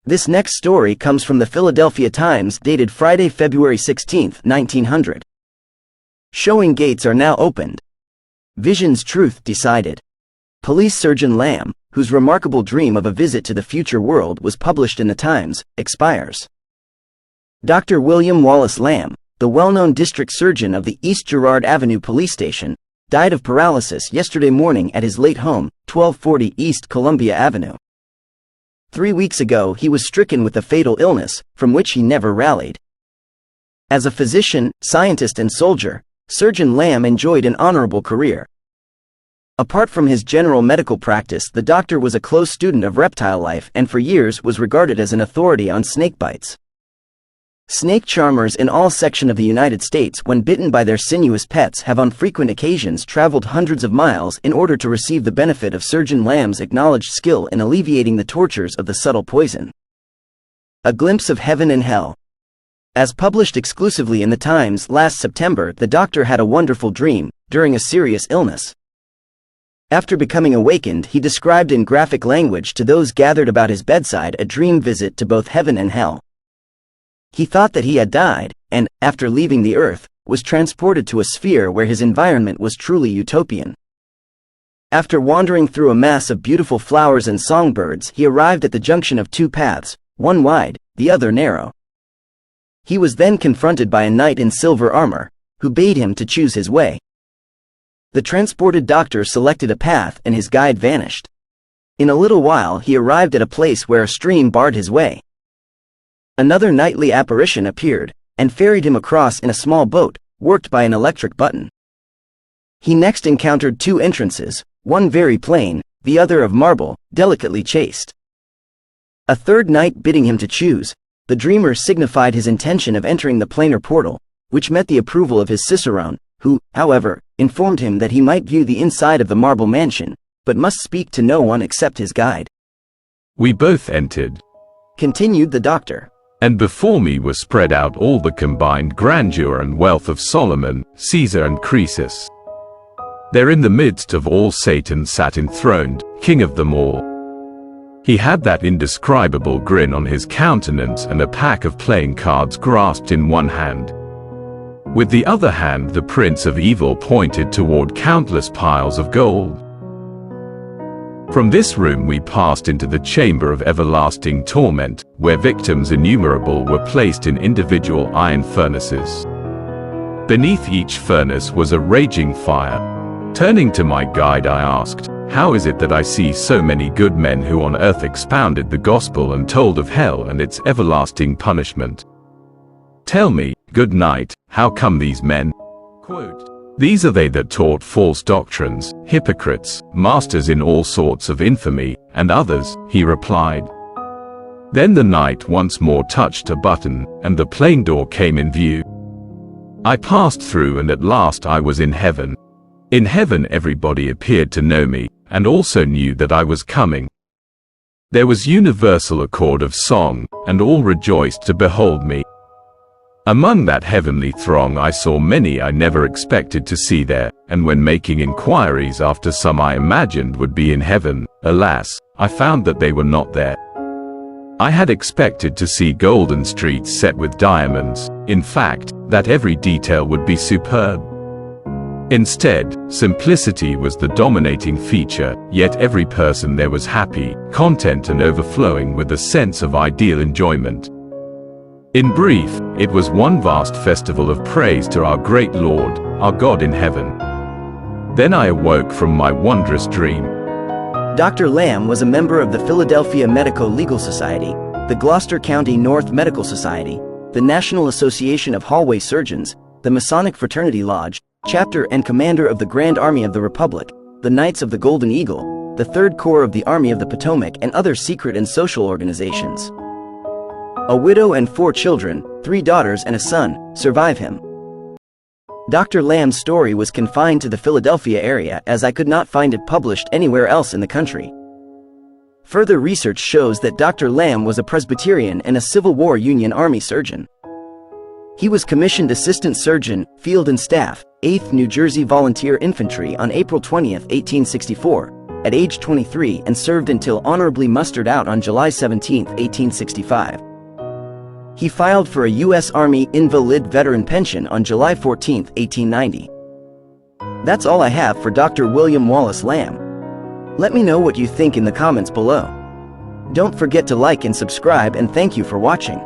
This next story comes from the Philadelphia Times, dated Friday, February 16, 1900. Showing gates are now opened. Vision's truth decided. Police Surgeon Lamb, whose remarkable dream of a visit to the future world was published in the Times, expires. Dr. William Wallace Lamb, the well-known district surgeon of the East Girard Avenue Police Station, died of paralysis yesterday morning at his late home, 1240 East Columbia Avenue. 3 weeks ago he was stricken with a fatal illness, from which he never rallied. As a physician, scientist and soldier, Surgeon Lamb enjoyed an honorable career. Apart from his general medical practice, the doctor was a close student of reptile life and for years was regarded as an authority on snake bites. Snake charmers in all sections of the United States, when bitten by their sinuous pets, have on frequent occasions traveled hundreds of miles in order to receive the benefit of Surgeon Lamb's acknowledged skill in alleviating the tortures of the subtle poison. A glimpse of heaven and hell. As published exclusively in the Times last September, the doctor had a wonderful dream during a serious illness. After becoming awakened, he described in graphic language to those gathered about his bedside a dream visit to both heaven and hell. He thought that he had died, and, after leaving the earth, was transported to a sphere where his environment was truly utopian. After wandering through a mass of beautiful flowers and songbirds, he arrived at the junction of two paths, one wide, the other narrow. He was then confronted by a knight in silver armor, who bade him to choose his way. The transported doctor selected a path and his guide vanished. In a little while he arrived at a place where a stream barred his way. Another nightly apparition appeared, and ferried him across in a small boat, worked by an electric button. He next encountered two entrances, one very plain, the other of marble, delicately chased. A third night bidding him to choose, the dreamer signified his intention of entering the plainer portal, which met the approval of his cicerone, who, however, informed him that he might view the inside of the marble mansion, but must speak to no one except his guide. We both entered, continued the doctor, and before me was spread out all the combined grandeur and wealth of Solomon, Caesar and Croesus. There in the midst of all Satan sat enthroned, king of them all. He had that indescribable grin on his countenance and a pack of playing cards grasped in one hand. With the other hand the prince of evil pointed toward countless piles of gold. From this room we passed into the chamber of everlasting torment, where victims innumerable were placed in individual iron furnaces. Beneath each furnace was a raging fire. Turning to my guide I asked, "How is it that I see so many good men who on earth expounded the gospel and told of hell and its everlasting punishment? Tell me, good knight, how come these men? Quote, these are they that taught false doctrines, hypocrites, masters in all sorts of infamy, and others," he replied. Then the knight once more touched a button, and the plain door came in view. I passed through and at last I was in heaven. In heaven everybody appeared to know me, and also knew that I was coming. There was universal accord of song, and all rejoiced to behold me. Among that heavenly throng I saw many I never expected to see there, and when making inquiries after some I imagined would be in heaven, alas, I found that they were not there. I had expected to see golden streets set with diamonds, in fact, that every detail would be superb. Instead, simplicity was the dominating feature, yet every person there was happy, content and overflowing with a sense of ideal enjoyment. In brief, it was one vast festival of praise to our great Lord, our God in heaven. Then I awoke from my wondrous dream. Dr. Lamb was a member of the Philadelphia Medico-Legal Society, the Gloucester County North Medical Society, the National Association of Hallway Surgeons, the Masonic Fraternity Lodge, chapter and commander of the Grand Army of the Republic, the Knights of the Golden Eagle, the Third Corps of the Army of the Potomac and other secret and social organizations. A widow and 4 children, 3 daughters and a son, survive him. Dr. Lamb's story was confined to the Philadelphia area as I could not find it published anywhere else in the country. Further research shows that Dr. Lamb was a Presbyterian and a Civil War Union Army surgeon. He was commissioned Assistant Surgeon, Field and Staff, 8th New Jersey Volunteer Infantry on April 20, 1864, at age 23 and served until honorably mustered out on July 17, 1865. He filed for a U.S. Army Invalid Veteran Pension on July 14, 1890. That's all I have for Dr. William Wallace Lamb. Let me know what you think in the comments below. Don't forget to like and subscribe, and thank you for watching.